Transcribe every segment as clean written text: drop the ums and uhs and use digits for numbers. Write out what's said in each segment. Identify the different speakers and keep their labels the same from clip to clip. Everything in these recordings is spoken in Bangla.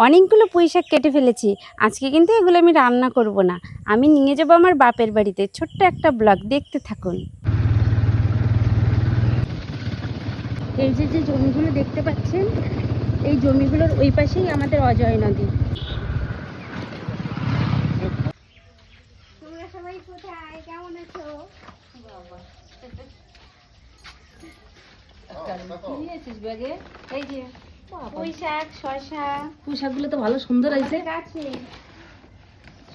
Speaker 1: অনেকগুলো পুঁই শাক কেটে ফেলেছি। আজকে কিন্তু এগুলো আমি রান্না করব না, আমি নিয়ে যাবো আমার বাপের বাড়িতে। ছোট্ট একটা ব্লগ, দেখতে থাকুন। এই যে যে জমিগুলো দেখতে পাচ্ছেন, এই জমিগুলোর ওই পাশেই আমাদের অজয় নদী। তোমরা সবাই কোথায়, কেমন আছো? এই যে পুঁই শাক, শসা।
Speaker 2: পুঁই শাকগুলো তো ভালো সুন্দর হয়েছে,
Speaker 1: গাছে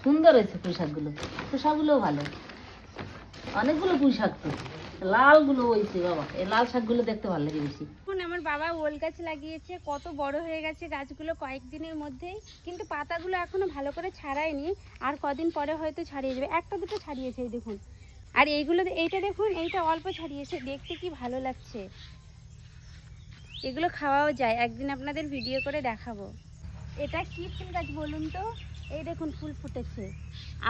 Speaker 2: সুন্দর হয়েছে পুঁই শাকগুলো। খোসাগুলো ভালো, অনেকগুলো পুঁই শাক তো। লাল গুলো হয়েছে বাবা, এই লাল শাকগুলো দেখতে ভালো লাগে বেশি।
Speaker 1: এখন আমার বাবা ওল গাছ লাগিয়েছে, কত বড় হয়ে গেছে গাছগুলো কয়েকদিনের মধ্যেই, কিন্তু পাতাগুলো এখনো ভালো করে ছাড়ায়নি। আর কদিন পরে হয়তো ছাড়িয়ে যাবে, একটা দুটো ছাড়িয়েছে এই দেখুন। আর এইগুলো, এইটা দেখুন, এইটা অল্প ছাড়িয়েছে, দেখতে কি ভালো লাগছে। এগুলো খাওয়াও যায়, একদিন আপনাদের ভিডিও করে দেখাবো। এটা কি ফুল গাছ বলুন তো? এই দেখুন ফুল ফুটেছে,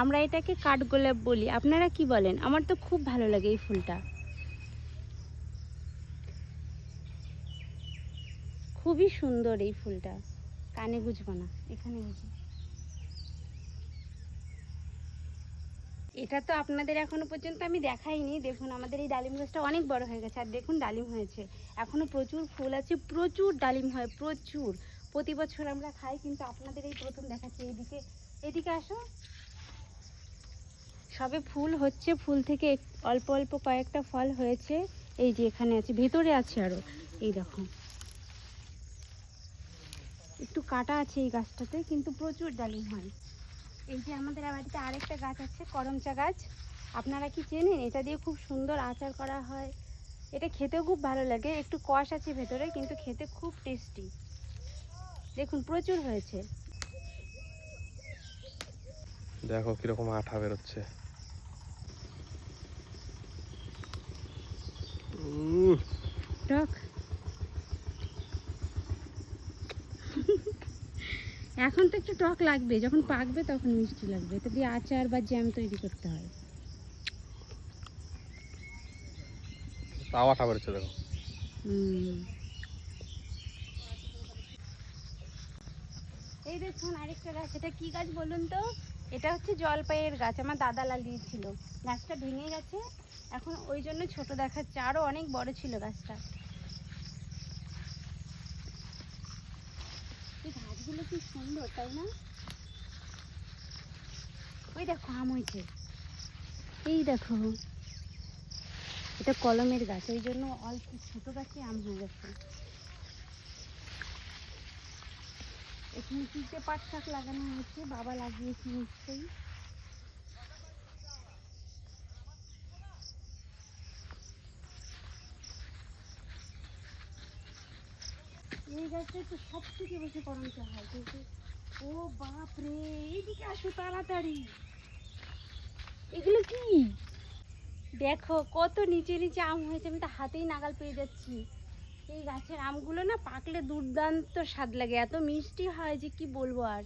Speaker 1: আমরা এটাকে কাঠগোলাপ বলি, আপনারা কি বলেন? আমার তো খুব ভালো লাগে এই ফুলটা, খুবই সুন্দর এই ফুলটা। কানে গুজবো না, এখানে গুজি। এটা তো আপনাদের এখনো পর্যন্ত আমি দেখাইনি। দেখুন আমাদের এই ডালিম গাছটা অনেক বড় হয়ে গেছে, আর দেখুন ডালিম হয়েছে, এখনো প্রচুর ফুল আছে, প্রচুর ডালিম হয়, প্রচুর। প্রতি বছর আমরা খাই, কিন্তু আপনাদের এই প্রথম দেখাচ্ছি। এদিকে, এদিকে আসো। সবে ফুল হচ্ছে, ফুল থেকে অল্প অল্প কয়েকটা ফল হয়েছে। এই যে এখানে আছে, ভেতরে আছে আরো, এই দেখো। একটু কাটা আছে এই গাছটাতে, কিন্তু প্রচুর ডালিম হয়। এই যে আমাদের বাড়িতে আরেকটা গাছ আছে, করমচা গাছ। আপনারা কি চেনেন? এটা দিয়ে খুব সুন্দর আচার করা হয়, এটা খেতেও খুব ভালো লাগে। একটু কষ আছে ভেতরে, কিন্তু খেতে খুব টেস্টি। দেখুন প্রচুর হয়েছে।
Speaker 3: দেখো কিরকম আঠা বেরোচ্ছে।
Speaker 1: টক এখন তো একটু টক লাগবে, যখন পাকবে তখন মিষ্টি লাগবে। এটা দিয়ে আচার বা জ্যাম তৈরি করতে হয়।
Speaker 3: তাও আঠা বেরোচ্ছে দেখো।
Speaker 1: এই দেখুন আরেকটা গাছ, এটা কি গাছ বলুন তো? এটা হচ্ছে জলপাইয়ের গাছ, আমার দাদা লাগিয়েছিল। গাছটা ভেঙে গেছে এখন, ওই জন্য ছোট দেখাচ্ছে, আরো অনেক বড় ছিল গাছটা। এই গাছগুলো কি সুন্দর, তাই না? ওই দেখো আম হয়েছে, এই দেখো। এটা কলমের গাছ, ওই জন্য অল্প ছোট গাছে আম হয়ে গেছে। এখানে তিনটে পাট শাক লাগানো হয়েছে, বাবা লাগিয়েছে নিশ্চয়ই। এই গাছটা তো সব থেকে বেশি করমচা হয়, কিন্তু ও বাপ রে, এইদিকে আসো তাড়াতাড়ি। এগুলো কি দেখো, কত নিচে নিচে আম হয়েছে, আমি তো হাতেই নাগাল পেয়ে যাচ্ছি। এই গাছের আমগুলো না পাকলে দুর্দান্ত স্বাদ লাগে, এত মিষ্টি হয় যে কি বলবো। আর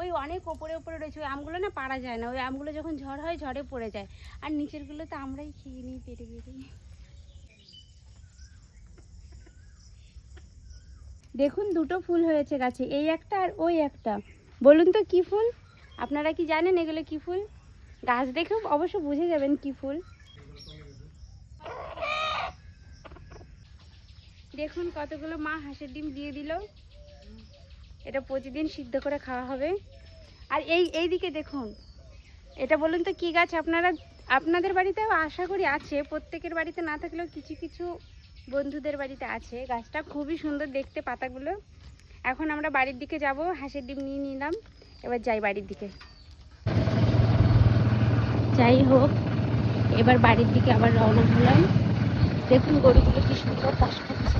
Speaker 1: ওই অনেক ওপরে ওপরে রয়েছে, ওই আমগুলো না পারা যায় না, ওই আমগুলো যখন ঝড় হয় ঝড়ে পড়ে যায়। আর নিচেরগুলো তো আমরাই খেয়ে নিই পেটে পেটে। দেখুন দুটো ফুল হয়েছে গাছে, এই একটা আর ওই একটা। বলুন তো কি ফুল? আপনারা কি জানেন এগুলো কি ফুল? গাছ দেখে অবশ্য বুঝে যাবেন কি ফুল। দেখুন কতগুলো মা হাঁসের ডিম দিয়ে দিল, এটা প্রতিদিন সিদ্ধ করে খাওয়া হবে। আর এইদিকে দেখুন, এটা বলুন তো কি গাছ? আপনাদের বাড়িতেও আশা করি আছে, প্রত্যেকের বাড়িতে না থাকলেও কিছু কিছু বন্ধুদের বাড়িতে আছে। গাছটা খুবই সুন্দর দেখতে, পাতাগুলো। এখন আমরা বাড়ির দিকে যাব, হাঁসের ডিম নিয়ে নিলাম, এবার যাই বাড়ির দিকে। যাই হোক, এবার বাড়ির দিকে আবার রওনা হলাম। দেখুন গরুগুলো কি সুন্দর ঘাস খাচ্ছে।